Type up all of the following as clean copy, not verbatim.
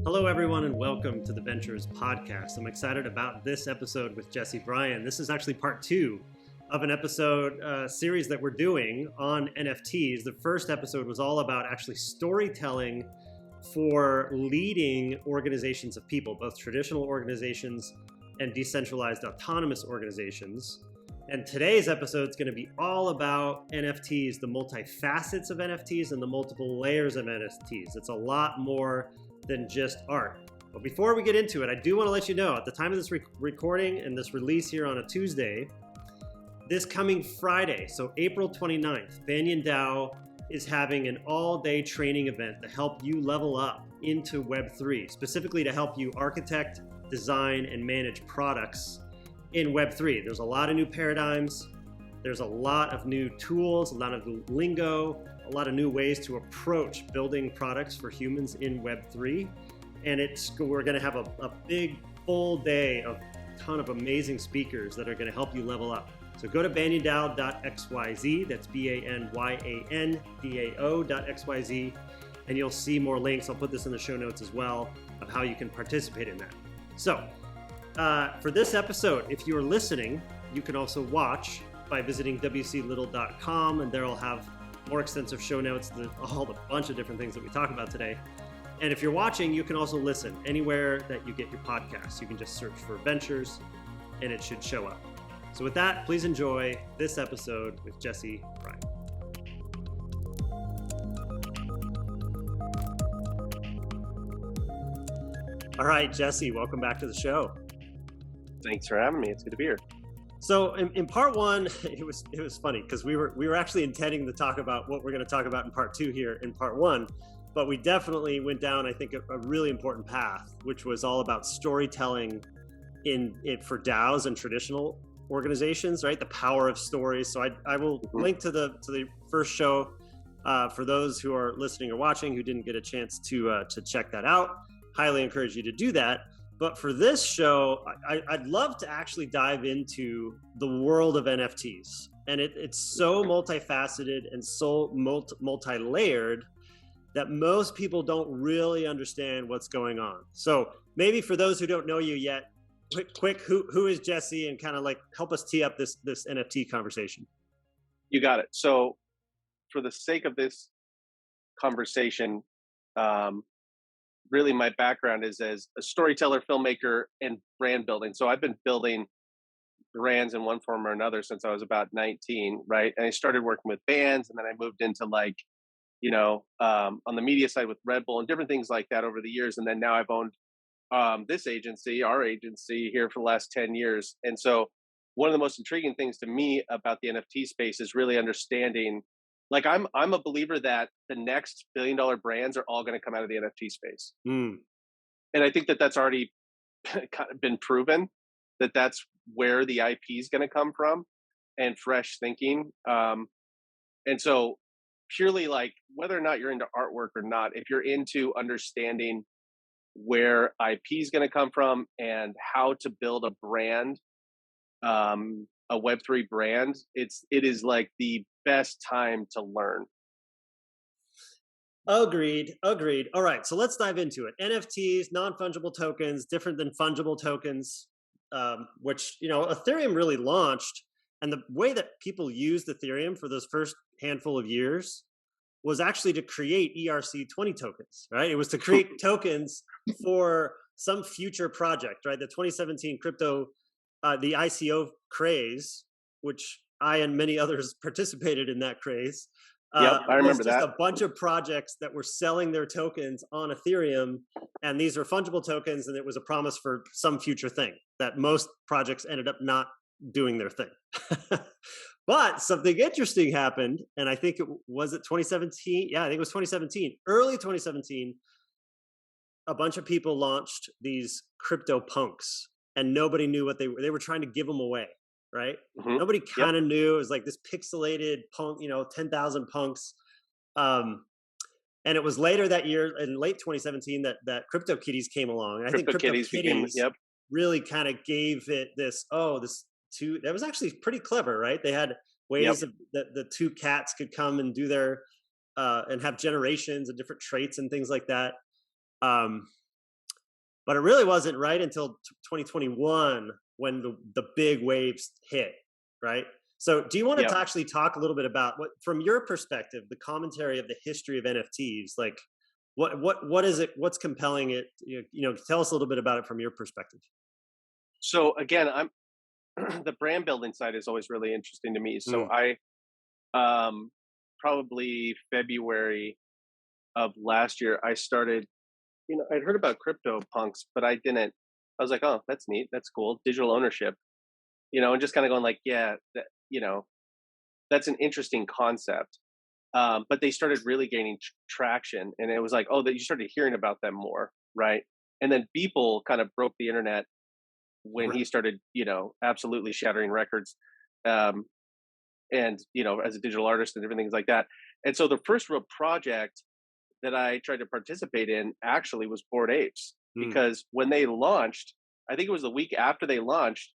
Hello, everyone, and welcome to the Ventures podcast. I'm excited about this episode with Jesse Bryan. This is actually part two of an episode series that we're doing on NFTs. The first episode was all about actually storytelling for leading organizations of people, both traditional organizations and decentralized autonomous organizations. And today's episode is going to be all about NFTs, the multi-facets of NFTs and the multiple layers of NFTs. It's a lot more than just art. But before we get into it, I do want to let you know at the time of this recording and this release here on a Tuesday, this coming Friday, so April 29th, Banyan DAO is having an all-day training event to help you level up into Web3, specifically to help you architect, design, and manage products in Web3. There's a lot of new paradigms. There's a lot of new tools, a lot of lingo, a lot of new ways to approach building products for humans in Web3. And we're going to have a big, full day of a ton of amazing speakers that are going to help you level up. So go to banyandao.xyz, that's BANYANDAO.xyz, and you'll see more links. I'll put this in the show notes as well of how you can participate in that. So for this episode, if you're listening, you can also watch by visiting wclittle.com, and there I'll have more extensive show notes, all the bunch of different things that we talk about today. And if you're watching, you can also listen anywhere that you get your podcasts. You can just search for Ventures and it should show up. So with that, please enjoy this episode with Jesse Bryan. All right, Jesse, welcome back to the show. Thanks for having me. It's good to be here. So in part one, it was funny because we were actually intending to talk about what we're going to talk about in part two here in part one, but we definitely went down, I think, a really important path, which was all about storytelling for DAOs and traditional organizations, right? The power of stories. So I will link to the first show for those who are listening or watching who didn't get a chance to check that out. Highly encourage you to do that. But for this show, I'd love to actually dive into the world of NFTs. And it's so multifaceted and so multi-layered that most people don't really understand what's going on. So maybe for those who don't know you yet, quick, who is Jesse, and kind of like help us tee up this NFT conversation. You got it. So for the sake of this conversation, really my background is as a storyteller, filmmaker, and brand building. So I've been building brands in one form or another since I was about 19, right? And I started working with bands, and then I moved into on the media side with Red Bull and different things like that over the years. And then now I've owned this agency, our agency, here for the last 10 years. And so one of the most intriguing things to me about the NFT space is really understanding, like I'm a believer that the next $1 billion brands are all going to come out of the NFT space. And I think that that's already kind of been proven, that that's where the IP is going to come from, and fresh thinking. And so purely like whether or not you're into artwork or not, if you're into understanding where IP is going to come from and how to build a brand, a Web3 brand, it is like the best time to learn. Agreed. All right, so let's dive into it. NFTs, non-fungible tokens, different than fungible tokens, which, Ethereum really launched. And the way that people used Ethereum for those first handful of years was actually to create ERC20 tokens, right? It was to create tokens for some future project, right? The 2017 crypto, the ICO craze, which I and many others participated in that craze. Yep, I remember that. Just a bunch of projects that were selling their tokens on Ethereum, and these are fungible tokens, and it was a promise for some future thing that most projects ended up not doing their thing. But something interesting happened, and I think it was 2017. Yeah, I think it was 2017, early 2017. A bunch of people launched these crypto punks, and nobody knew what they were trying to give them away. Right? Nobody kind of knew. It was like this pixelated punk, 10,000 punks. And it was later that year, in late 2017, that Crypto Kitties came along. And I think Crypto Kitties really kind of gave it that was actually pretty clever, right? They had ways that the two cats could come and do their and have generations and different traits and things like that. But it really wasn't right until 2021 when the big waves hit, right? So do you want to Yep. actually talk a little bit about what, from your perspective, the commentary of the history of NFTs, like what is it? What's compelling it? Tell us a little bit about it from your perspective. So again, I'm the brand building side is always really interesting to me. So Mm. I probably February of last year, I started, I'd heard about crypto punks, but I didn't. I was like, oh, that's neat. That's cool. Digital ownership, and just kind of going like, yeah, that's an interesting concept. But they started really gaining traction, and it was like, oh, that you started hearing about them more, right? And then people kind of broke the internet when Right. he started, absolutely shattering records, um, and as a digital artist and everything like that. And so the first real project that I tried to participate in actually was Bored Apes, Mm. because when they launched, I think it was the week after they launched,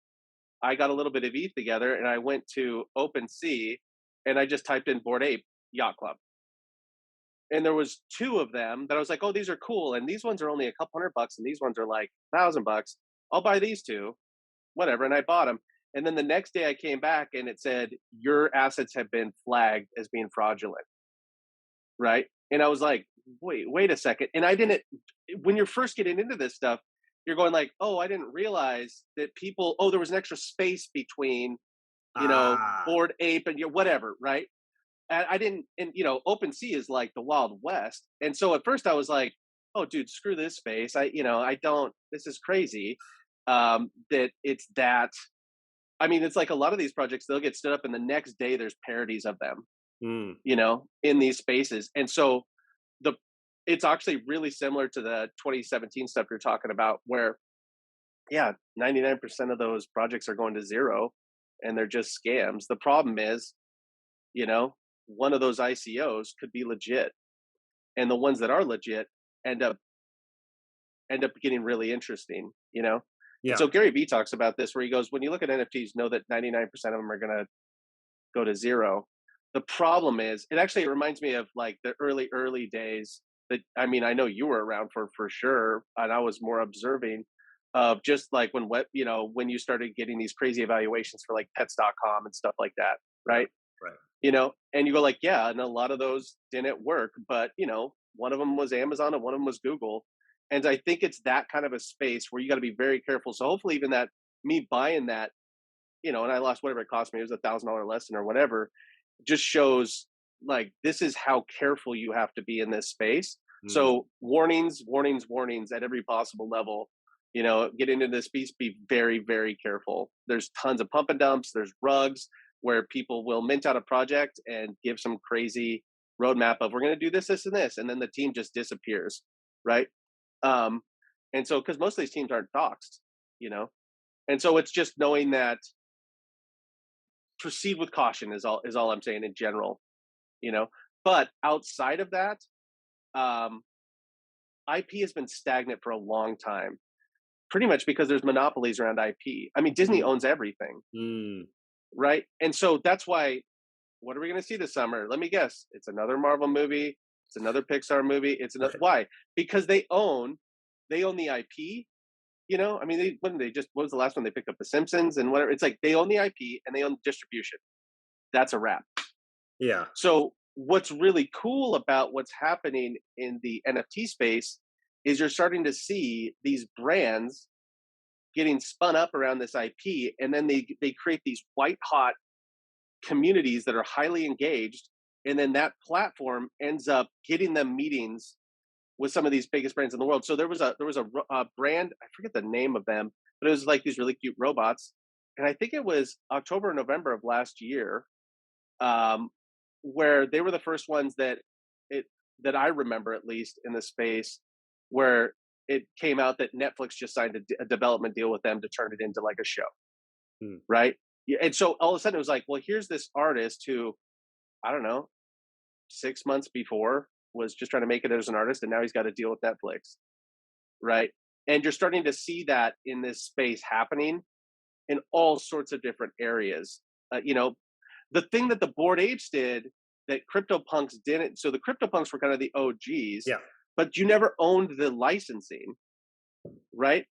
I got a little bit of ETH together and I went to OpenSea and I just typed in Bored Ape Yacht Club. And there was two of them that I was like, oh, these are cool. And these ones are only a couple $100 and these ones are like $1,000. I'll buy these two, whatever. And I bought them. And then the next day I came back and it said, your assets have been flagged as being fraudulent. Right. And I was like, wait a second. And I didn't, when you're first getting into this stuff, you're going like, oh, I didn't realize that there was an extra space between, Ah. Bored Ape and whatever. Right. And I didn't, and OpenSea is like the Wild West. And so at first I was like, oh, dude, screw this space. I don't, this is crazy. That it's that, I mean, it's like a lot of these projects, they'll get stood up and the next day there's parodies of them, Mm. in these spaces. And so it's actually really similar to the 2017 stuff you're talking about, where, yeah, 99% of those projects are going to zero and they're just scams. The problem is, one of those ICOs could be legit, and the ones that are legit end up getting really interesting. And Yeah. so Gary Vee talks about this, where he goes, when you look at NFTs, know that 99% of them are going to go to zero. The problem is, it reminds me of like the early days that, I mean, I know you were around for sure, and I was more observing of just like when you started getting these crazy evaluations for like pets.com and stuff like that, Yeah. right? Right. And you go like, yeah, and a lot of those didn't work, but one of them was Amazon and one of them was Google. And I think it's that kind of a space where you got to be very careful. So hopefully even that, me buying that, and I lost whatever it cost me, it was $1,000 lesson or whatever, just shows like, this is how careful you have to be in this space. Mm. So warnings at every possible level. Get into this piece, be very, very careful. There's tons of pump and dumps, there's rugs where people will mint out a project and give some crazy roadmap of, we're going to do this, this, and this, and then the team just disappears, right? And so, because most of these teams aren't doxxed, and so it's just knowing that, proceed with caution is all I'm saying in general, But outside of that, IP has been stagnant for a long time, pretty much because there's monopolies around IP. I mean, Disney Mm. owns everything, Mm. right? And so that's why, what are we going to see this summer? Let me guess. It's another Marvel movie. It's another Pixar movie. It's another, Right. why? Because they own the IP. I mean, what was the last one they picked up? The Simpsons and whatever. It's like they own the IP and they own distribution. That's a wrap. Yeah. So what's really cool about what's happening in the NFT space is you're starting to see these brands getting spun up around this IP, and then they create these white hot communities that are highly engaged, and then that platform ends up getting them meetings with some of these biggest brands in the world. So there was a brand, I forget the name of them, but it was like these really cute robots, and I think it was October or November of last year, where they were the first ones that I remember, at least in the space, where it came out that Netflix just signed a development deal with them to turn it into like a show, Mm. right? Yeah, and so all of a sudden it was like, well, here's this artist who, I don't know, 6 months before was just trying to make it as an artist, and now he's got a deal with Netflix, right? And you're starting to see that in this space happening in all sorts of different areas. The thing that the Bored Apes did that CryptoPunks didn't. So the CryptoPunks were kind of the OGs, Yeah. but you never owned the licensing, right?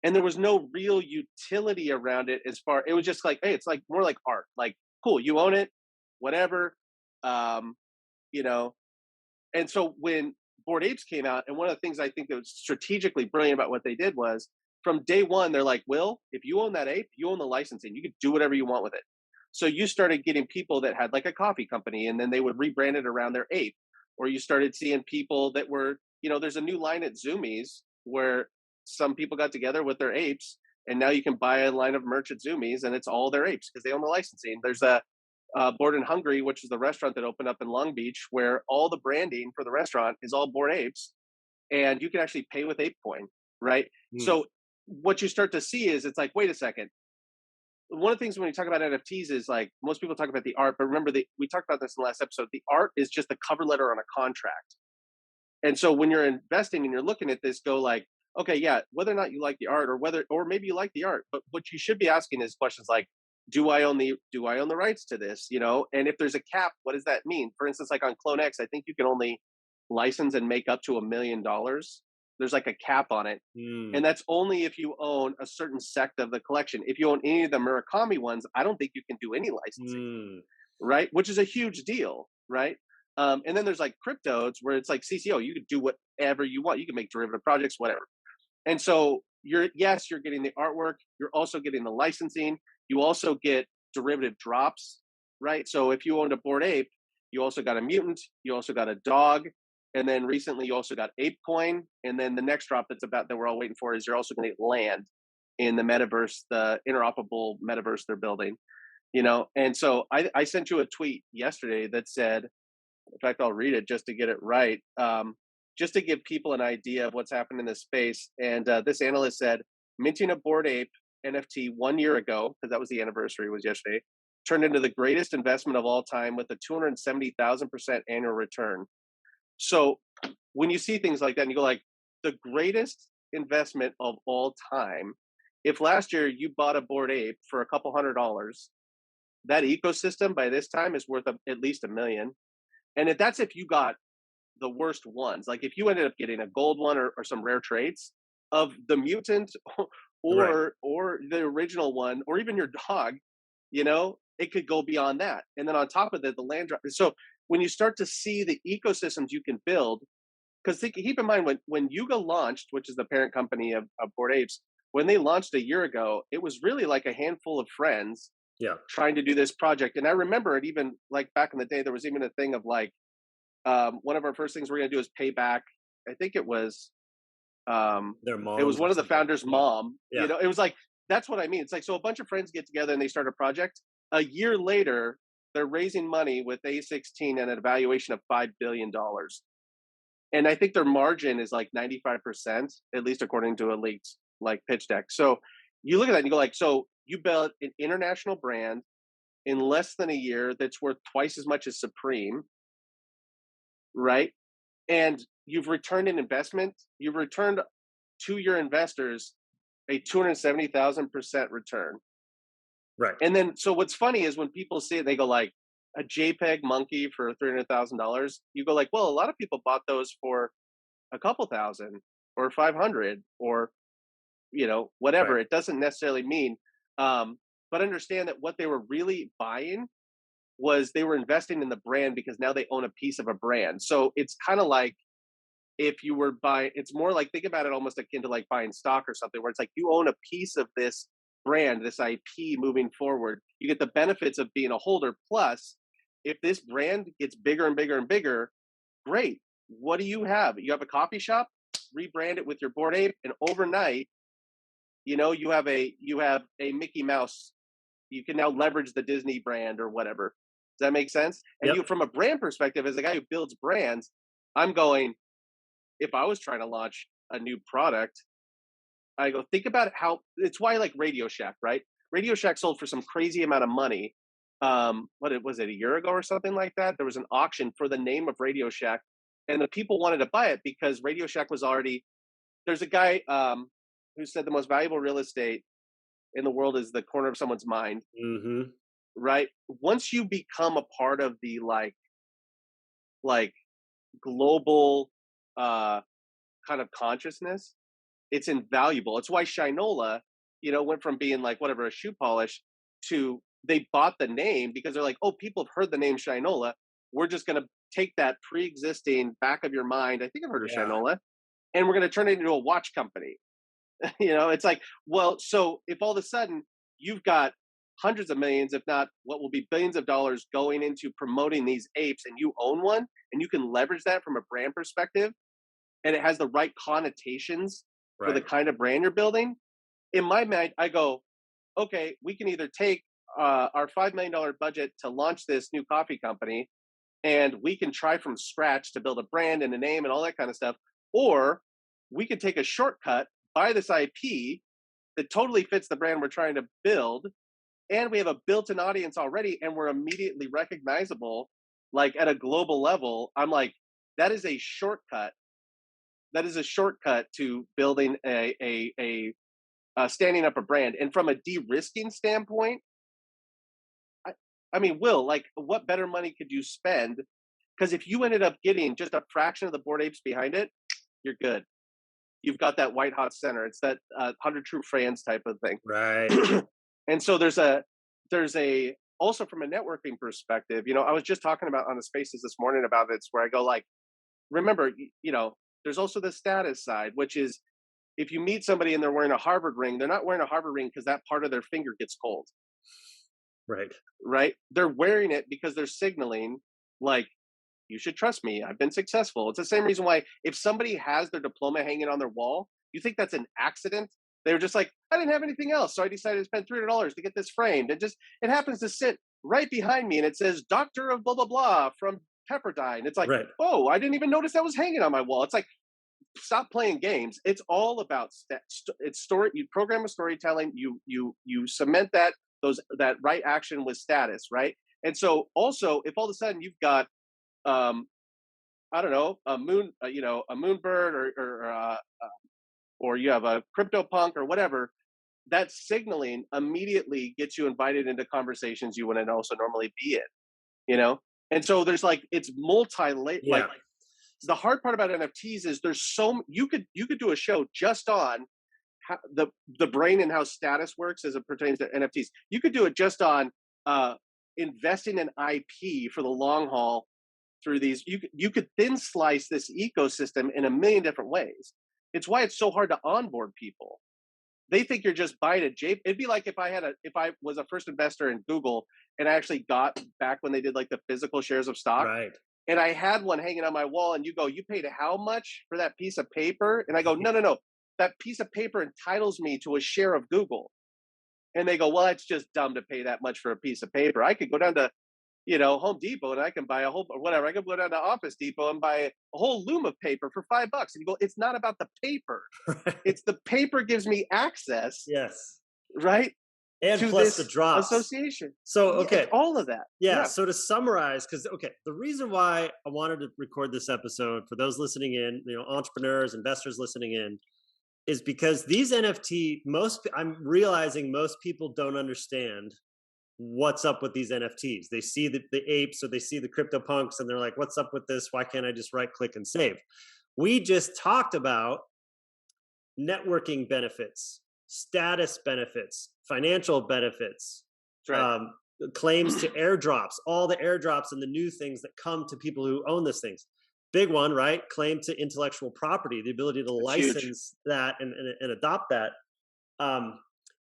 And there was no real utility around it it was just like, hey, it's like more like art. Like, cool, you own it, whatever. Um, you know, and so when Bored Apes came out, and one of the things I think that was strategically brilliant about what they did was from day one, they're like, Will, if you own that ape, you own the licensing. You could do whatever you want with it. So you started getting people that had like a coffee company and then they would rebrand it around their ape. Or you started seeing people that were, there's a new line at Zoomies where some people got together with their apes and now you can buy a line of merch at Zoomies and it's all their apes because they own the licensing. There's a Bored and Hungry, which is the restaurant that opened up in Long Beach, where all the branding for the restaurant is all Bored Apes, and you can actually pay with Ape Coin, right? Mm. So what you start to see is it's like, wait a second. One of the things when you talk about NFTs is like most people talk about the art, but remember we talked about this in the last episode. The art is just a cover letter on a contract, and so when you're investing and you're looking at this, go like, okay, yeah, whether or not you like the art, or maybe you like the art, but what you should be asking is questions like, do I own the rights to this? And if there's a cap, what does that mean? For instance, like on Clone X, I think you can only license and make up to $1 million. There's like a cap on it. Mm. And that's only if you own a certain sect of the collection. If you own any of the Murakami ones, I don't think you can do any licensing, right? Which is a huge deal, right? And then there's like cryptos where it's like CCO, you can do whatever you want. You can make derivative projects, whatever. And so you're getting the artwork. You're also getting the licensing. You also get derivative drops, right? So if you owned a Bored Ape, you also got a mutant. You also got a dog. And then recently you also got Ape Coin. And then the next drop that we're all waiting for is you're also going to get land in the metaverse, the interoperable metaverse they're building, And so I sent you a tweet yesterday that said, in fact, I'll read it just to get it right. Just to give people an idea of what's happened in this space. And this analyst said, minting a Bored Ape NFT 1 year ago, because that was the anniversary, was yesterday, turned into the greatest investment of all time with a 270,000% annual return. So when you see things like that and you go like, the greatest investment of all time, if last year you bought a Bored Ape for a couple $100, that ecosystem by this time is worth at least $1 million. And that's if you got the worst ones. Like if you ended up getting a gold one or some rare traits of the mutant or the original one, or even your dog, it could go beyond that. And then on top of that, the land drop. So when you start to see the ecosystems you can build, because keep in mind when Yuga launched, which is the parent company of Bored Apes, when they launched a year ago, it was really like a handful of friends trying to do this project. And I remember it even like back in the day, there was even a thing of like, one of our first things we're going to do is pay back. I think it was their mom. It was one of the founders' mom. Yeah. It was like, that's what I mean. It's like, so a bunch of friends get together and they start a project. A year later, they're raising money with A16 and an evaluation of $5 billion. And I think their margin is like 95%, at least according to a leaked like pitch deck. So you look at that and you go like, so you built an international brand in less than a year that's worth twice as much as Supreme, right? And you've returned an investment. You've returned to your investors a 270,000% return. Right. And then, so what's funny is when people see it, they go like, a JPEG monkey for $300,000. You go like, well, a lot of people bought those for a couple thousand or 500 or, whatever. Right. It doesn't necessarily mean, but understand that what they were really buying was they were investing in the brand because now they own a piece of a brand. So it's kind of like if you were buying, it's more like, think about it almost akin to like buying stock or something where it's like you own a piece of this brand, this IP moving forward. You get the benefits of being a holder. Plus, if this brand gets bigger and bigger and bigger, great. What do you have? You have a coffee shop, rebrand it with your Bored Ape, and overnight, you have a Mickey Mouse. You can now leverage the Disney brand or whatever. Does that make sense? And you, from a brand perspective, as a guy who builds brands, I'm going, if I was trying to launch a new product, I go, think about how, it's why like Radio Shack, right? Radio Shack sold for some crazy amount of money. Was it a year ago or something like that? There was an auction for the name of Radio Shack and the people wanted to buy it because Radio Shack was already, there's a guy who said the most valuable real estate in the world is the corner of someone's mind. Mm-hmm. Right? Once you become a part of the like global kind of consciousness, it's invaluable. It's why Shinola, went from being like whatever a shoe polish to they bought the name because they're like, oh, people have heard the name Shinola. We're just gonna take that pre-existing back of your mind. I think I've heard of Yeah. Shinola, and we're gonna turn it into a watch company. It's like, well, so if all of a sudden you've got hundreds of millions, if not what will be billions of dollars going into promoting these apes, and you own one, and you can leverage that from a brand perspective, and it has the right connotations for the Right. kind of brand you're building, in my mind, I go, okay, we can either take our $5 million budget to launch this new coffee company, and we can try from scratch to build a brand and a name and all that kind of stuff, or we could take a shortcut, buy this IP that totally fits the brand we're trying to build, and we have a built-in audience already, and we're immediately recognizable, like at a global level. I'm like, that is a shortcut. That is a shortcut to building standing up a brand. And from a de-risking standpoint, I, I mean, Will, like, what better money could you spend? Because if you ended up getting just a fraction of the Bored Apes behind it, you're good. You've got that white hot center. It's that 100 true fans type of thing. Right. And so there's a also from a networking perspective, I was just talking about on the spaces this morning about this, where I go like, remember, there's also the status side, which is if you meet somebody and they're wearing a Harvard ring, they're not wearing a Harvard ring because that part of their finger gets cold. Right. Right? They're wearing it because they're signaling, like, you should trust me. I've been successful. It's the same reason why if somebody has their diploma hanging on their wall, you think that's an accident? They were just like, I didn't have anything else, so I decided to spend $300 to get this framed. It happens to sit right behind me, and it says Doctor of blah blah blah from Pepperdine. It's like, Right. oh, I didn't even notice that was hanging on my wall. It's like, stop playing games. It's all about it's story. You program a storytelling. You cement that right action with status, right? And so also, if all of a sudden you've got I don't know, a Moonbird or you have a CryptoPunk or whatever, that signaling immediately gets you invited into conversations you wouldn't also normally be in. And so there's like, it's multi-layered. Yeah. Like, the hard part about NFTs is there's you could do a show just on how the brain and how status works as it pertains to NFTs. You could do it just on investing in IP for the long haul through these. You could thin slice this ecosystem in a million different ways. It's why it's so hard to onboard people. They think you're just buying a JPEG. It'd be like if I was a first investor in Google and I actually got back when they did like the physical shares of stock. Right. And I had one hanging on my wall, and you go, you paid how much for that piece of paper? And I go, no. That piece of paper entitles me to a share of Google. And they go, well, it's just dumb to pay that much for a piece of paper. I could go down to, Home Depot and I can buy a whole, or whatever. I could go down to Office Depot and buy a whole loom of paper for $5. And you go, it's not about the paper. It's the paper gives me access. Yes. Right. And to plus this the drops. association. So, okay. All of that. Yeah. So to summarize, the reason why I wanted to record this episode for those listening in, entrepreneurs, investors listening in, is because these NFT, I'm realizing most people don't understand what's up with these NFTs. They see the apes or they see the CryptoPunks and they're like, what's up with this? Why can't I just right click and save? We just talked about networking benefits, status benefits, financial benefits, Right. Claims to airdrops, all the airdrops and the new things that come to people who own these things. Big one, right? Claim to intellectual property, the ability to license that and adopt that.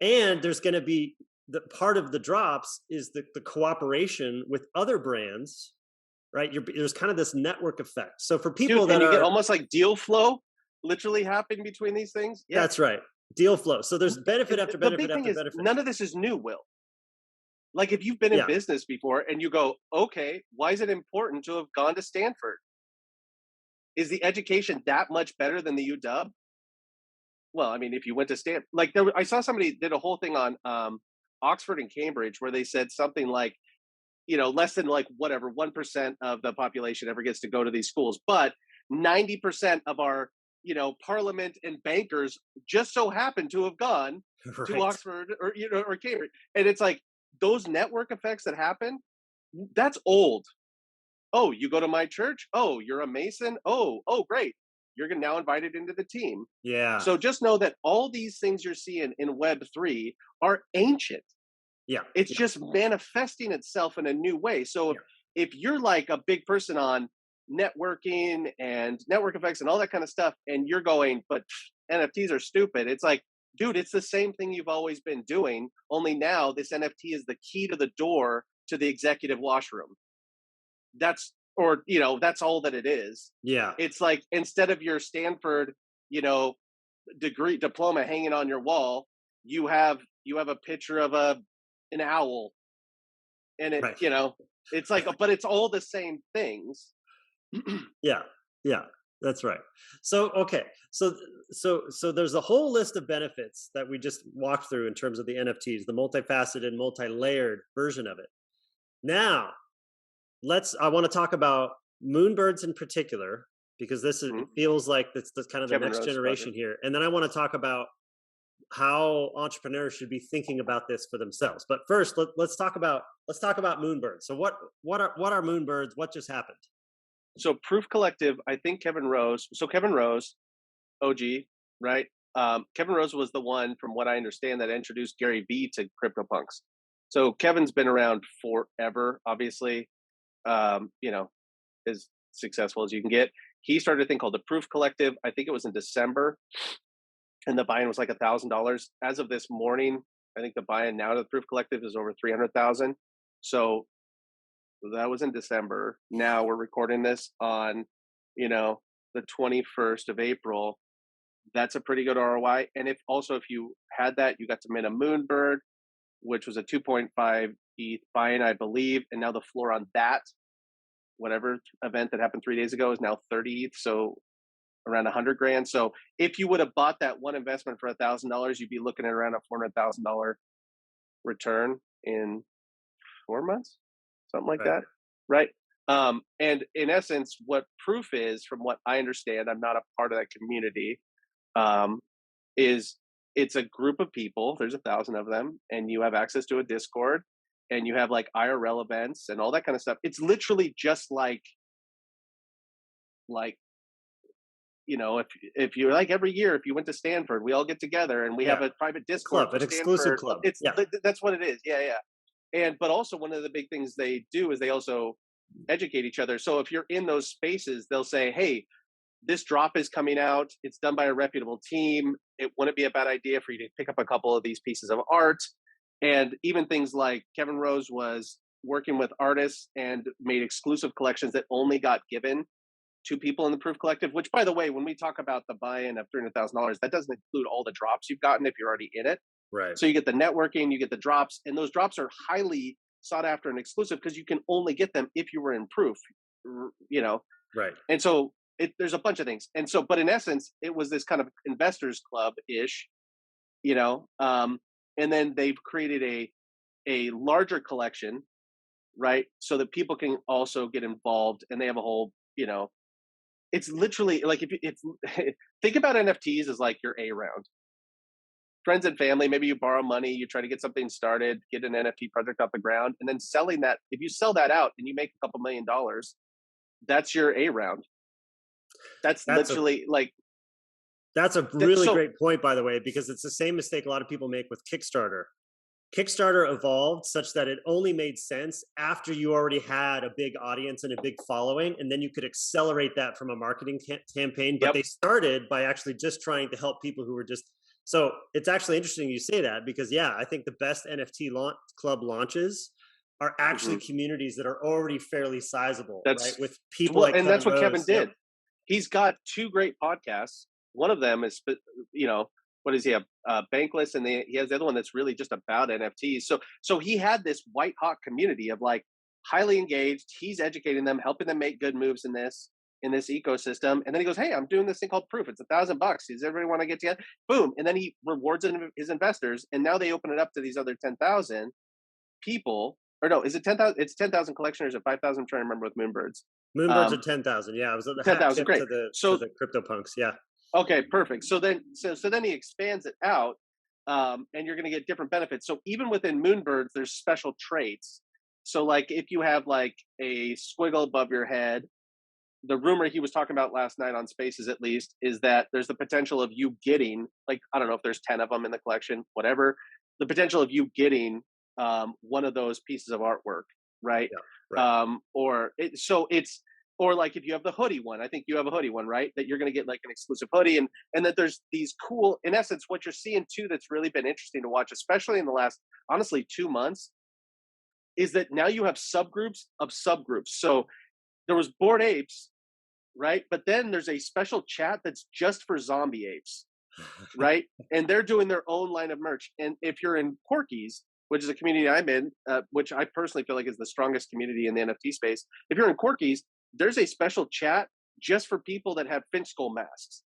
And there's going to be the part of the drops is the cooperation with other brands, right? There's kind of this network effect. So for people that you are get almost like deal flow literally happening between these things. Yeah. That's right. Deal flow. So there's benefit after benefit after benefit. None of this is new, Will. Like if you've been in business before and you go, okay, why is it important to have gone to Stanford? Is the education that much better than the UW? Well, I mean, if you went to Stanford, like I saw somebody did a whole thing on Oxford and Cambridge where they said something like, less than like whatever 1% of the population ever gets to go to these schools, but 90% of our parliament and bankers just so happen to have gone to Oxford or or Cambridge, and it's like those network effects that happen. That's old. Oh, you go to my church? Oh, you're a Mason? Oh, great. you're now invited into the team. Yeah. So just know that all these things you're seeing in Web3 are ancient. Yeah. It's just manifesting itself in a new way. So if you're like a big person on networking and network effects and all that kind of stuff, and you're going, but NFTs are stupid. It's like, dude, it's the same thing you've always been doing. Only now this NFT is the key to the door to the executive washroom. That's that's all that it is. Yeah. It's like, instead of your Stanford, diploma hanging on your wall, you have a picture of an owl, and it Right. it's like, but it's all the same things. Yeah. Yeah. That's right. So okay. So there's a whole list of benefits that we just walked through in terms of the NFTs, the multifaceted, multi-layered version of it. Now, I want to talk about Moonbirds in particular, because this is, it feels like that's kind of the next generation here. And then I want to talk about how entrepreneurs should be thinking about this for themselves. But first, let's talk about Moonbirds. So what are Moonbirds? What just happened? So Proof Collective, I think Kevin Rose. So Kevin Rose, OG, right? Kevin Rose was the one, from what I understand, that introduced Gary Vee to CryptoPunks. So Kevin's been around forever, obviously, as successful as you can get. He started a thing called the Proof Collective. I think it was in December, and the buy-in was like $1,000. As of this morning, I think the buy-in now to the Proof Collective is over 300,000. So that was in December. Now we're recording this on, the 21st of April. That's a pretty good ROI. And if you had that, you got to mint a Moonbird, which was a 2.5 ETH buy-in, I believe. And now the floor on that, whatever event that happened 3 days ago, is now 30 ETH. So around 100 grand. So if you would have bought that one investment for $1,000, you'd be looking at around a $400,000 return in 4 months, something like that. Right. And in essence, what Proof is, from what I understand, I'm not a part of that community, is it's a group of people. There's 1,000 of them, and you have access to a Discord, and you have like IRL events and all that kind of stuff. It's literally just like if you're like, every year, if you went to Stanford, we all get together and we have a private Discord club, an exclusive club. That's what it is. Yeah. But also, one of the big things they do is they also educate each other. So if you're in those spaces, they'll say, hey, this drop is coming out. It's done by a reputable team. It wouldn't be a bad idea for you to pick up a couple of these pieces of art. And even things like Kevin Rose was working with artists and made exclusive collections that only got given to people in the Proof Collective, which, by the way, when we talk about the buy-in of $300,000, that doesn't include all the drops you've gotten if you're already in it. Right. So you get the networking, you get the drops, and those drops are highly sought after and exclusive because you can only get them if you were in Proof, Right. And so there's a bunch of things. And so, but in essence, it was this kind of investors club-ish, and then they've created a larger collection, right? So that people can also get involved, and they have a whole, it's literally like, think about NFTs as like your A round. Friends and family, maybe you borrow money, you try to get something started, get an NFT project off the ground, and then selling that. If you sell that out and you make a couple $1 million, that's your A round. That's literally That's a really great point, by the way, because it's the same mistake a lot of people make with Kickstarter. Kickstarter evolved such that it only made sense after you already had a big audience and a big following, and then you could accelerate that from a marketing campaign. But they started by actually just trying to help people who were just. So it's actually interesting you say that, because I think the best NFT club launches are actually communities that are already fairly sizable, right? With people like Kevin that's what Rose. Kevin did. He's got 2 great podcasts. One of them is, what does he have? Bankless, and he has the other one that's really just about NFTs. So he had this white hot community of like highly engaged. He's educating them, helping them make good moves in this ecosystem. And then he goes, hey, I'm doing this thing called Proof. It's $1,000. Does everybody want to get together? Boom. And then he rewards his investors. And now they open it up to these other 10,000 people. Or no, is it 10,000? It's 10,000 collectioners or 5,000. I'm trying to remember with Moonbirds. Moonbirds are 10,000. Yeah, it was the 10,000. Great. To the CryptoPunks. Yeah. Okay, perfect. So then he expands it out, and you're going to get different benefits. So even within Moonbirds, there's special traits. So like if you have like a squiggle above your head, the rumor he was talking about last night on Spaces, at least, is that there's the potential of you getting, like, I don't know if there's 10 of them in the collection, whatever, the potential of you getting one of those pieces of artwork, right? Yeah, right. Or like if you have the hoodie one, I think you have a hoodie one, right? That you're going to get like an exclusive hoodie, and that there's these cool, in essence, what you're seeing too that's really been interesting to watch, especially in the last, honestly, 2 months, is that now you have subgroups of subgroups. So there was Bored Apes, right? But then there's a special chat that's just for zombie apes, right? And they're doing their own line of merch. And if you're in Quirkies, which is a community I'm in, which I personally feel like is the strongest community in the NFT space, if you're in Quirkies, there's a special chat just for people that have finch skull masks,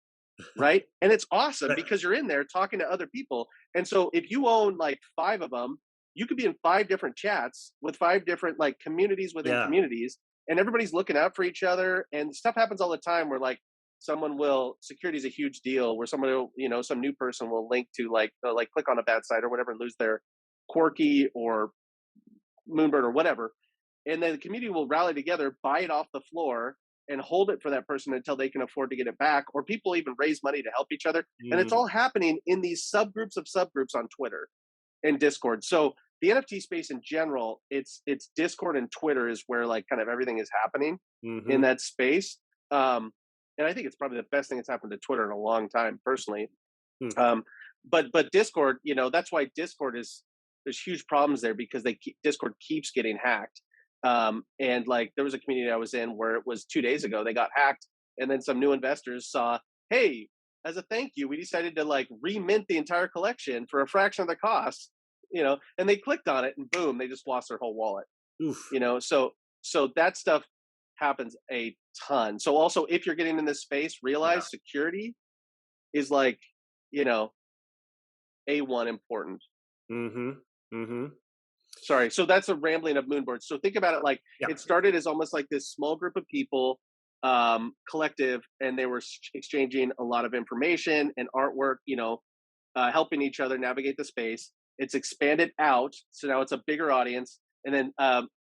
right? And it's awesome because you're in there talking to other people. And so if you own like 5 of them, you could be in 5 different chats with 5 different like communities within communities, and everybody's looking out for each other. And stuff happens all the time where like security is a huge deal, where someone will, some new person will link to like click on a bad site or whatever and lose their Quirky or Moonbird or whatever. And then the community will rally together, buy it off the floor, and hold it for that person until they can afford to get it back. Or people even raise money to help each other. And it's all happening in these subgroups of subgroups on Twitter and Discord. So the NFT space in general, it's Discord and Twitter is where like kind of everything is happening in that space. And I think it's probably the best thing that's happened to Twitter in a long time, personally. But Discord, that's why there's huge problems there, because Discord keeps getting hacked. And like there was a community I was in where it was 2 days ago, they got hacked, and then some new investors saw, hey, as a thank you, we decided to like remint the entire collection for a fraction of the cost, and they clicked on it and boom, they just lost their whole wallet. Oof. So that stuff happens a ton. So also, if you're getting in this space, realize security is like, A1 important. Sorry. So that's a rambling of Moonbirds. So think about it like it started as almost like this small group of people, collective, and they were exchanging a lot of information and artwork, helping each other navigate the space. It's expanded out. So now it's a bigger audience. And then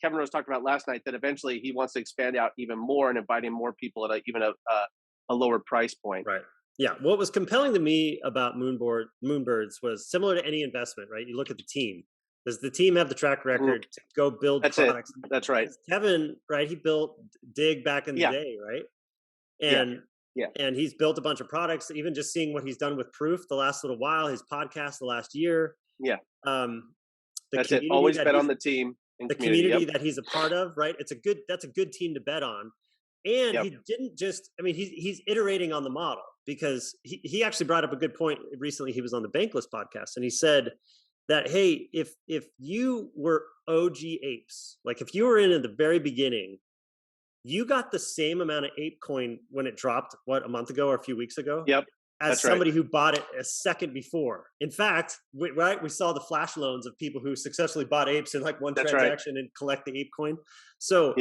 Kevin Rose talked about last night that eventually he wants to expand out even more and inviting more people at even a lower price point. Right. Yeah. What was compelling to me about Moonbirds was similar to any investment, right? You look at the team. Does the team have the track record to go build products? That's right. Kevin, right? He built Dig back in the day, right? And and he's built a bunch of products. Even just seeing what he's done with Proof the last little while, his podcast the last year. Yeah. That's it. Always bet on the team. The community that he's a part of, right? That's a good team to bet on. And he didn't just, he's iterating on the model, because he actually brought up a good point recently. He was on the Bankless podcast, and he said that, hey, if you were OG apes, like if you were in at the very beginning, you got the same amount of ape coin when it dropped, a month ago or a few weeks ago? Yep. As somebody who bought it a second before. In fact, we saw the flash loans of people who successfully bought apes in like one transaction and collect the ape coin. So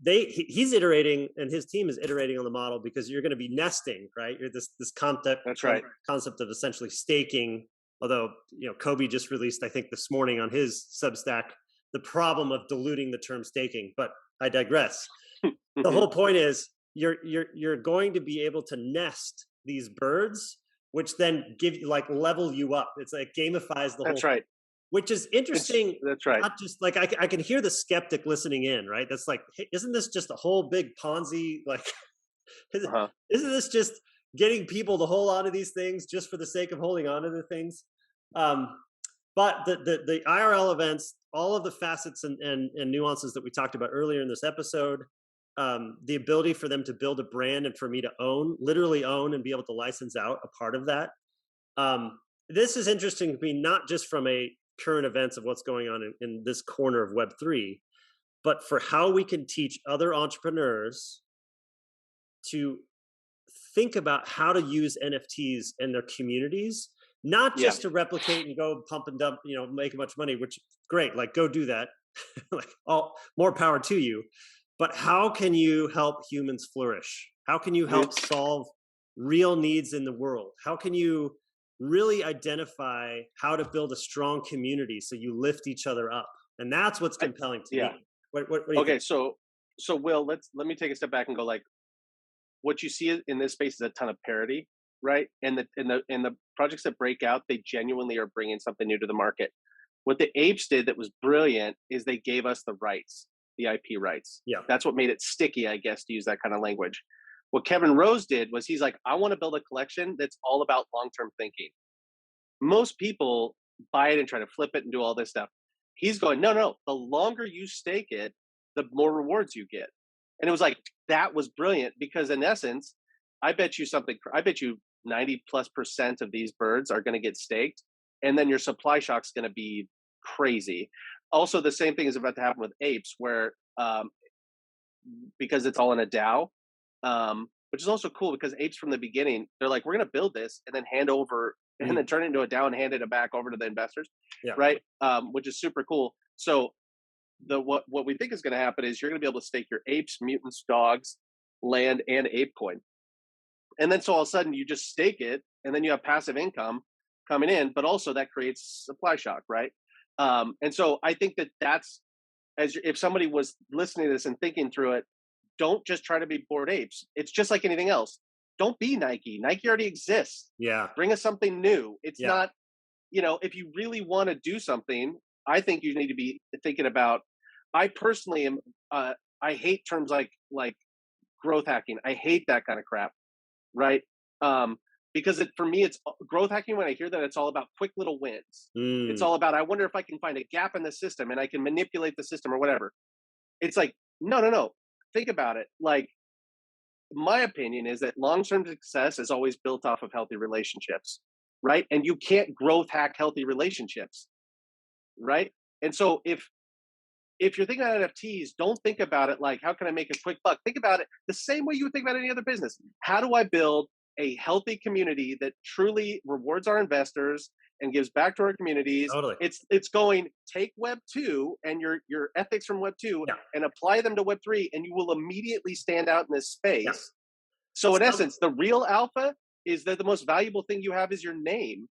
he's iterating, and his team is iterating on the model, because you're going to be nesting, right? You're this concept of essentially staking. Although, Kobe just released, I think this morning on his Substack, the problem of diluting the term staking, but I digress. The whole point is you're going to be able to nest these birds, which then give you level you up. It's like gamifies the whole thing, which is interesting. That's right. Not just like I can hear the skeptic listening in, right? That's like, hey, isn't this just a whole big Ponzi? Like, isn't this just getting people to hold on to these things just for the sake of holding on to the things? But the IRL events, all of the facets and nuances that we talked about earlier in this episode, the ability for them to build a brand and for me to literally own and be able to license out a part of that. This is interesting to me, not just from a current events of what's going on in this corner of Web3, but for how we can teach other entrepreneurs to think about how to use NFTs in their communities, not just to replicate and go pump and dump, make a bunch of money, which great, like go do that. More power to you. But how can you help humans flourish? How can you help solve real needs in the world? How can you really identify how to build a strong community so you lift each other up? And that's what's compelling to me. What do you think? So Will, let me take a step back and go, like, what you see in this space is a ton of parity, right? And the projects that break out, they genuinely are bringing something new to the market. What the apes did that was brilliant is they gave us the rights, the IP rights. Yeah. That's what made it sticky, I guess, to use that kind of language. What Kevin Rose did was he's like, I want to build a collection that's all about long-term thinking. Most people buy it and try to flip it and do all this stuff. He's going, no. The longer you stake it, the more rewards you get. And it was like, that was brilliant because in essence, I bet you 90+% of these birds are going to get staked. And then your supply shock's going to be crazy. Also, the same thing is about to happen with apes where, because it's all in a DAO, which is also cool because apes from the beginning, they're like, we're going to build this and then hand over and then turn it into a DAO and hand it back over to the investors. Yeah. Right. Which is super cool. So what we think is going to happen is you're going to be able to stake your apes, mutants, dogs, land, and APE Coin. And then so all of a sudden you just stake it and then you have passive income coming in, but also that creates supply shock, right? And so I think that's, if somebody was listening to this and thinking through it, don't just try to be Bored Apes. It's just like anything else. Don't be Nike. Nike already exists. Yeah. Bring us something new. It's not, if you really want to do something, I think you need to be thinking about, I personally am, I hate terms like growth hacking. I hate that kind of crap, right? Because for me, it's growth hacking. When I hear that, it's all about quick little wins. It's all about, I wonder if I can find a gap in the system and I can manipulate the system or whatever. It's like, no. Think about it. Like, my opinion is that long-term success is always built off of healthy relationships, right? And you can't growth hack healthy relationships, right? And so if you're thinking about NFTs, don't think about it like, how can I make a quick buck? Think about it the same way you would think about any other business. How do I build a healthy community that truly rewards our investors and gives back to our communities? Totally. It's going, take Web 2 and your ethics from Web 2 and apply them to Web 3, and you will immediately stand out in this space. Yeah. So in essence, the real alpha is that the most valuable thing you have is your name,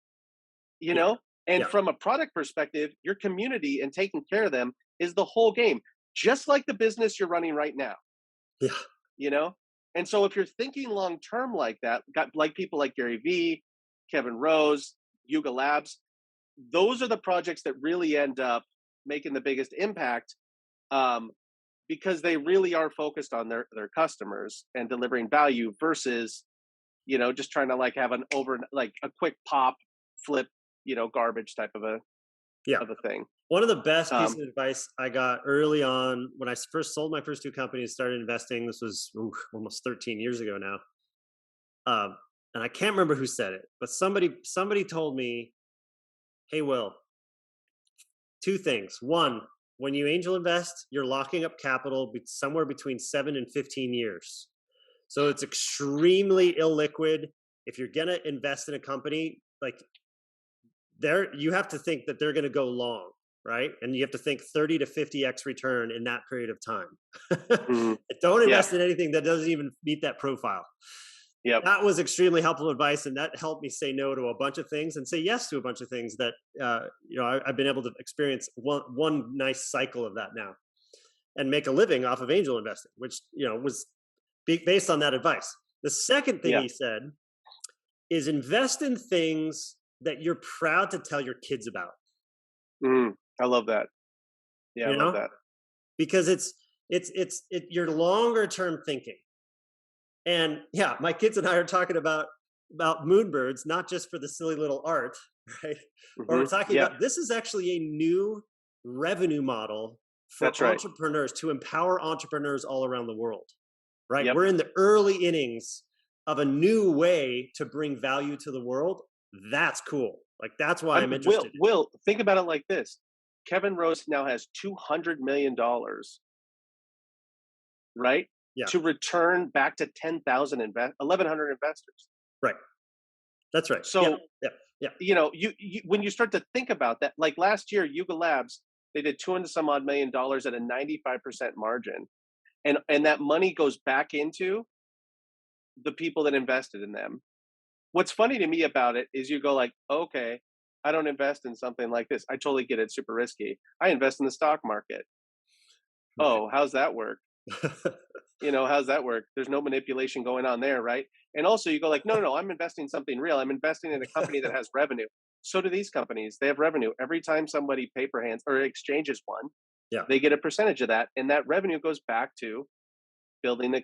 you know? And from a product perspective, your community and taking care of them is the whole game, just like the business you're running right now. Yeah. You know? And so if you're thinking long-term like that, like people like Gary Vee, Kevin Rose, Yuga Labs, those are the projects that really end up making the biggest impact, because they really are focused on their customers and delivering value versus, just trying to like have a quick pop flip, garbage type of a thing. One of the best pieces of advice I got early on when I first sold my first two companies, started investing, this was almost 13 years ago now. And I can't remember who said it, but somebody told me, hey, Will, two things. One, when you angel invest, you're locking up capital somewhere between 7 and 15 years. So it's extremely illiquid. If you're going to invest in a company, like you have to think that they're going to go long, right? And you have to think 30 to 50x return in that period of time. Don't invest in anything that doesn't even meet that profile. Yeah, that was extremely helpful advice, and that helped me say no to a bunch of things and say yes to a bunch of things that I've been able to experience one nice cycle of that now, and make a living off of angel investing, which was based on that advice. The second thing he said is invest in things that you're proud to tell your kids about. I love that. Yeah, I love that because it's your longer term thinking. And my kids and I are talking about Moonbirds, not just for the silly little art, right? Or we're talking about, this is actually a new revenue model for entrepreneurs, to empower entrepreneurs all around the world, right? We're in the early innings of a new way to bring value to the world. That's cool. Like, that's why I'm interested. Will, think about it like this. Kevin Rose now has $200 million, right? To return back to 1,100 investors. Right. That's right. So, you when you start to think about that, like last year, Yuga Labs, they did $200 some odd million at a 95% margin. And that money goes back into the people that invested in them. What's funny to me about it is you go like, okay, I don't invest in something like this. I totally get it. Super risky. I invest in the stock market. Oh, how's that work? How's that work? There's no manipulation going on there, right? And also you go like, no, I'm investing in something real. I'm investing in a company that has revenue. So do these companies. They have revenue. Every time somebody paper hands or exchanges one, Yeah. they get a percentage of that. And that revenue goes back to building the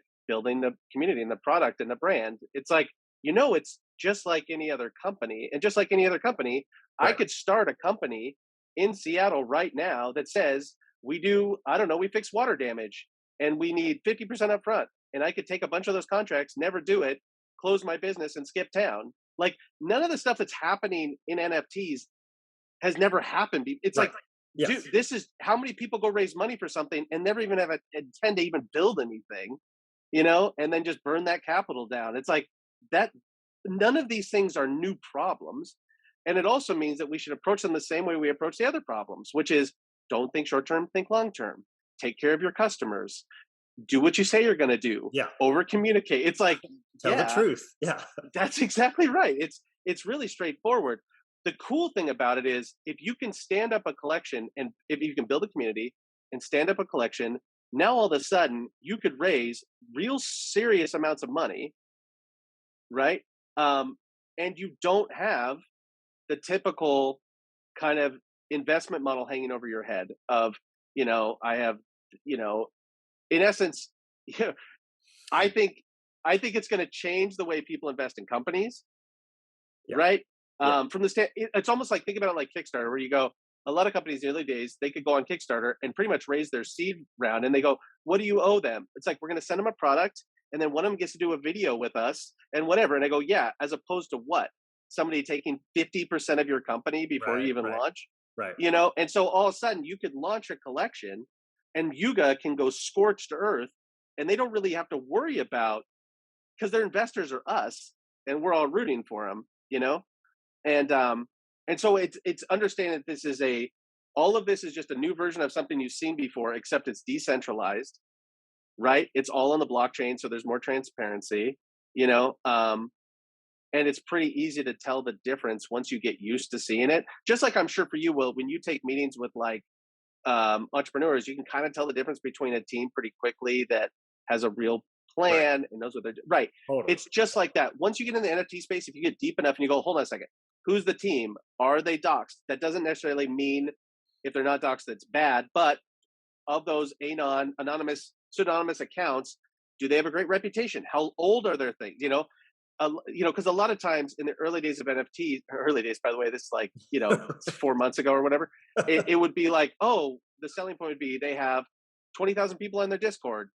community and the product and the brand. It's like, it's just like any other company. And just like any other company, I Right. could start a company in Seattle right now that says we do, I don't know, we fix water damage and we need 50% up front. And I could take a bunch of those contracts, never do it, close my business and skip town. Like none of the stuff that's happening in NFTs has never happened. It's Right. like, Yes. dude, this is how many people go raise money for something and never even intend to even build anything, and then just burn that capital down. It's like that. None of these things are new problems. And it also means that we should approach them the same way we approach the other problems, which is don't think short term, think long term. Take care of your customers. Do what you say you're going to do. Yeah. Over communicate. It's like, Tell the truth. Yeah. that's exactly right. It's really straightforward. The cool thing about it is if you can stand up a collection and if you can build a community and stand up a collection, now all of a sudden you could raise real serious amounts of money, right? And you don't have the typical kind of investment model hanging over your head of, I have, in essence, I think it's going to change the way people invest in companies, Yeah. right? Yeah. From the it's almost like think about it like Kickstarter, where you go. A lot of companies in the early days, they could go on Kickstarter and pretty much raise their seed round, and they go, "What do you owe them?" It's like we're going to send them a product, and then one of them gets to do a video with us and whatever. And I go, "Yeah," as opposed to what? Somebody taking 50% of your company before you even launch, Right. And so all of a sudden you could launch a collection, and Yuga can go scorched earth, and they don't really have to worry about because their investors are us, and we're all rooting for them, and so it's understanding that this is all of this is just a new version of something you've seen before, except it's decentralized, right? It's all on the blockchain, so there's more transparency, and it's pretty easy to tell the difference once you get used to seeing it. Just like I'm sure for you, Will, when you take meetings with like entrepreneurs, you can kind of tell the difference between a team pretty quickly that has a real plan and knows what they're doing. Right. Totally. It's just like that. Once you get in the NFT space, if you get deep enough and you go, hold on a second, who's the team? Are they doxxed? That doesn't necessarily mean if they're not doxxed, that's bad. But of those anonymous, pseudonymous accounts, do they have a great reputation? How old are their things? Because a lot of times in the early days of NFTs, early days, by the way, this is like, 4 months ago or whatever, it would be like, oh, the selling point would be they have 20,000 people on their Discord.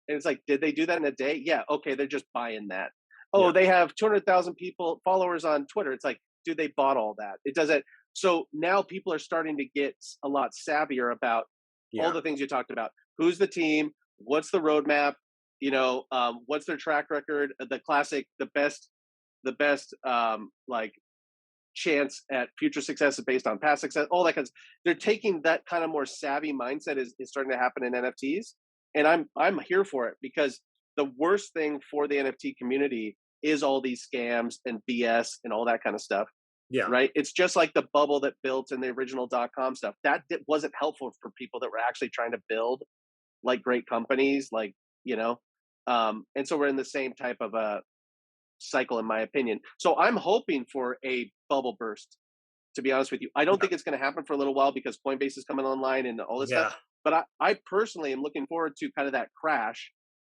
And it's like, did they do that in a day? Yeah. Okay. They're just buying that. Oh, they have 200,000 followers on Twitter. It's like, dude, they bought all that. It doesn't. So now people are starting to get a lot savvier about all the things you talked about. Who's the team? What's the roadmap? What's their track record? The classic, the best, like chance at future success is based on past success. All that kind of. They're taking that kind of more savvy mindset is starting to happen in NFTs, and I'm here for it because the worst thing for the NFT community is all these scams and BS and all that kind of stuff. Yeah. Right. It's just like the bubble that built in the original .com stuff. That wasn't helpful for people that were actually trying to build like great companies, like, and so we're in the same type of a cycle, in my opinion. So I'm hoping for a bubble burst, to be honest with you. I don't think it's going to happen for a little while because Coinbase is coming online and all this stuff. But I personally am looking forward to kind of that crash.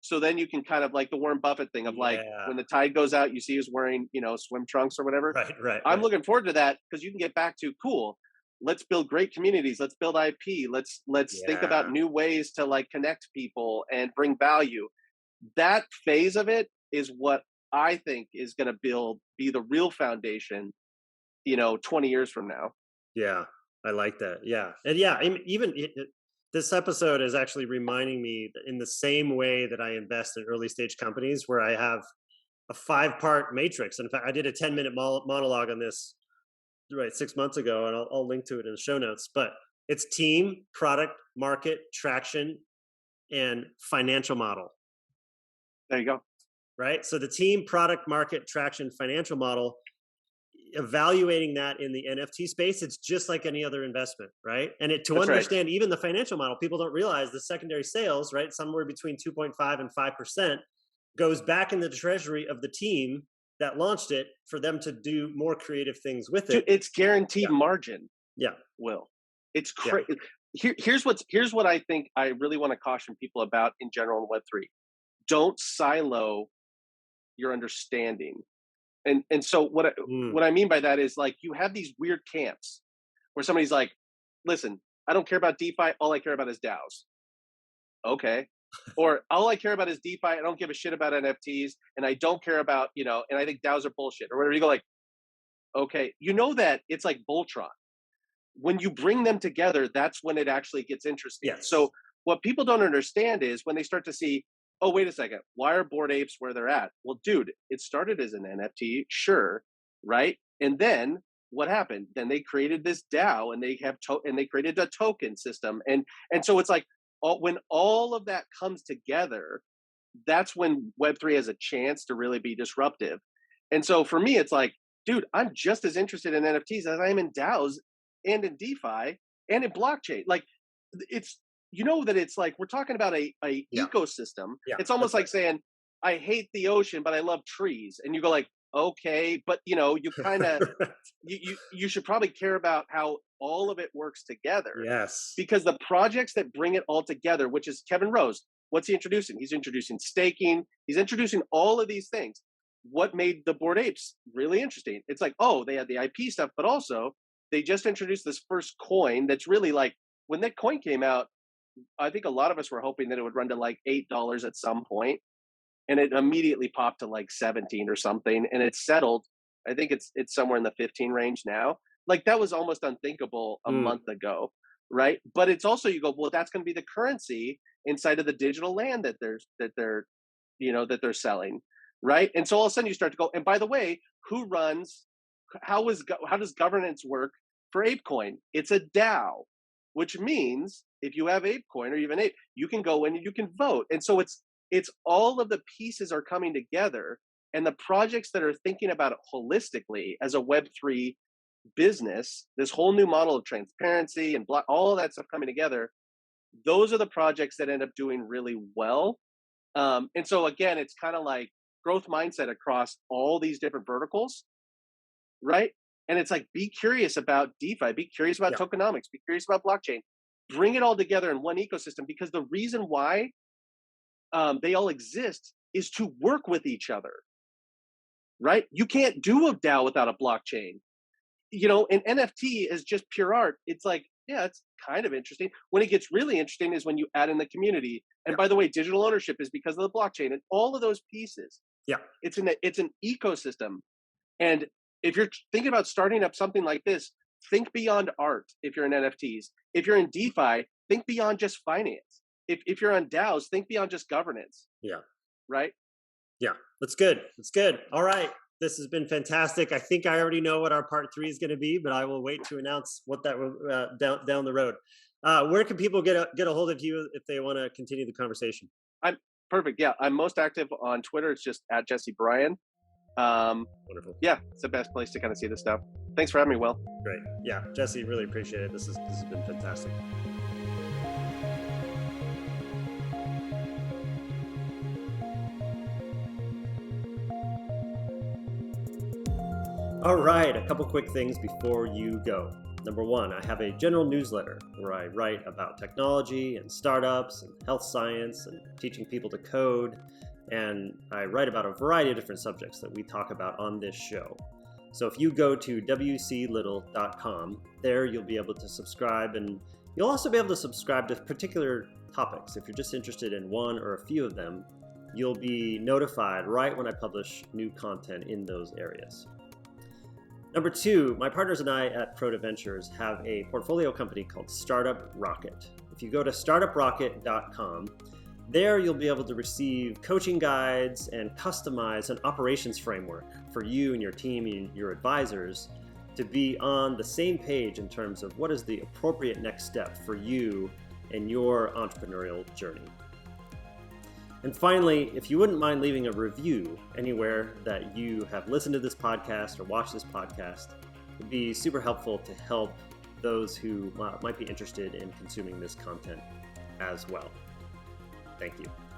So then you can kind of like the Warren Buffett thing of like when the tide goes out, you see who's wearing, swim trunks or whatever. Right. I'm looking forward to that because you can get back to cool. Let's build great communities. Let's build IP. Let's think about new ways to like connect people and bring value. That phase of it is what I think is going to be the real foundation, 20 years from now. Yeah, I like that. Yeah. And yeah, even this episode is actually reminding me that in the same way that I invest in early stage companies where I have a 5-part matrix. And in fact, I did a 10-minute monologue on this 6 months ago, and I'll link to it in the show notes. But it's team, product, market, traction, and financial model. There you go. Right. So the team, product, market, traction, financial model, evaluating that in the NFT space, it's just like any other investment, right? And to That's understand even the financial model, people don't realize the secondary sales, right? Somewhere between 2.5 and 5% goes back in the treasury of the team that launched it for them to do more creative things with it. It's guaranteed margin. Yeah. Will. It's crazy. Here's what I think I really want to caution people about in general in Web3. Don't silo your understanding. And so what I mean by that is, like, you have these weird camps where somebody's like, listen, I don't care about DeFi, all I care about is DAOs. Okay. Or all I care about is DeFi, I don't give a shit about NFTs, and I don't care about, and I think DAOs are bullshit, or whatever. You go like, okay, that it's like Voltron. When you bring them together, that's when it actually gets interesting. Yes. So what people don't understand is when they start to see, oh, wait a second, why are Bored Apes where they're at? Well, dude, it started as an NFT, sure, right? And then what happened? Then they created this DAO, and they created a token system, and so it's like, when all of that comes together, that's when Web3 has a chance to really be disruptive. And so for me, it's like, dude, I'm just as interested in NFTs as I am in DAOs and in DeFi and in blockchain. Like, it's, that it's like, we're talking about a ecosystem. Yeah, it's almost like saying, I hate the ocean, but I love trees. And you go like, okay, but you kind of, you should probably care about how all of it works together. Yes. Because the projects that bring it all together, which is Kevin Rose, what's he introducing? He's introducing staking. He's introducing all of these things. What made the Bored Apes really interesting? It's like, oh, they had the IP stuff, but also they just introduced this first coin that's really like, when that coin came out, I think a lot of us were hoping that it would run to like $8 at some point, and it immediately popped to like 17 or something, and it's settled. I think it's somewhere in the 15 range now. Like, that was almost unthinkable a month ago, right? But it's also, you go, well, that's going to be the currency inside of the digital land that they're selling, right? And so all of a sudden you start to go, and by the way, how does governance work for APE Coin? It's a DAO, which means if you have APE Coin or even Ape, you can go in and you can vote. And so it's all of the pieces are coming together, and the projects that are thinking about it holistically as a Web3 business, this whole new model of transparency and all of that stuff coming together, those are the projects that end up doing really well. And so again, it's kind of like growth mindset across all these different verticals, right? And it's like, be curious about DeFi, be curious about tokenomics, be curious about blockchain, bring it all together in one ecosystem, because the reason why they all exist is to work with each other, right? You can't do a DAO without a blockchain. An NFT is just pure art. It's like, yeah, it's kind of interesting. When it gets really interesting is when you add in the community. And by the way, digital ownership is because of the blockchain and all of those pieces. Yeah. It's an ecosystem. And if you're thinking about starting up something like this, think beyond art. If you're in NFTs, if you're in DeFi, think beyond just finance. If you're on DAOs, think beyond just governance. Yeah. Right? Yeah. That's good. That's good. All right. This has been fantastic. I think I already know what our part 3 is going to be, but I will wait to announce what that will down the road. Where can people get a hold of you if they want to continue the conversation? I'm perfect. Yeah, I'm most active on Twitter. It's just at Jesse Bryan. Wonderful. Yeah, it's the best place to kind of see this stuff. Thanks for having me, Will. Great. Yeah, Jesse, really appreciate it. This has been fantastic. All right, a couple quick things before you go. Number one, I have a general newsletter where I write about technology and startups and health science and teaching people to code. And I write about a variety of different subjects that we talk about on this show. So if you go to wclittle.com, there you'll be able to subscribe, and you'll also be able to subscribe to particular topics. If you're just interested in one or a few of them, you'll be notified right when I publish new content in those areas. Number two, my partners and I at Bored Ventures have a portfolio company called Startup Rocket. If you go to startuprocket.com, there you'll be able to receive coaching guides and customize an operations framework for you and your team and your advisors to be on the same page in terms of what is the appropriate next step for you and your entrepreneurial journey. And finally, if you wouldn't mind leaving a review anywhere that you have listened to this podcast or watched this podcast, it'd be super helpful to help those who might be interested in consuming this content as well. Thank you.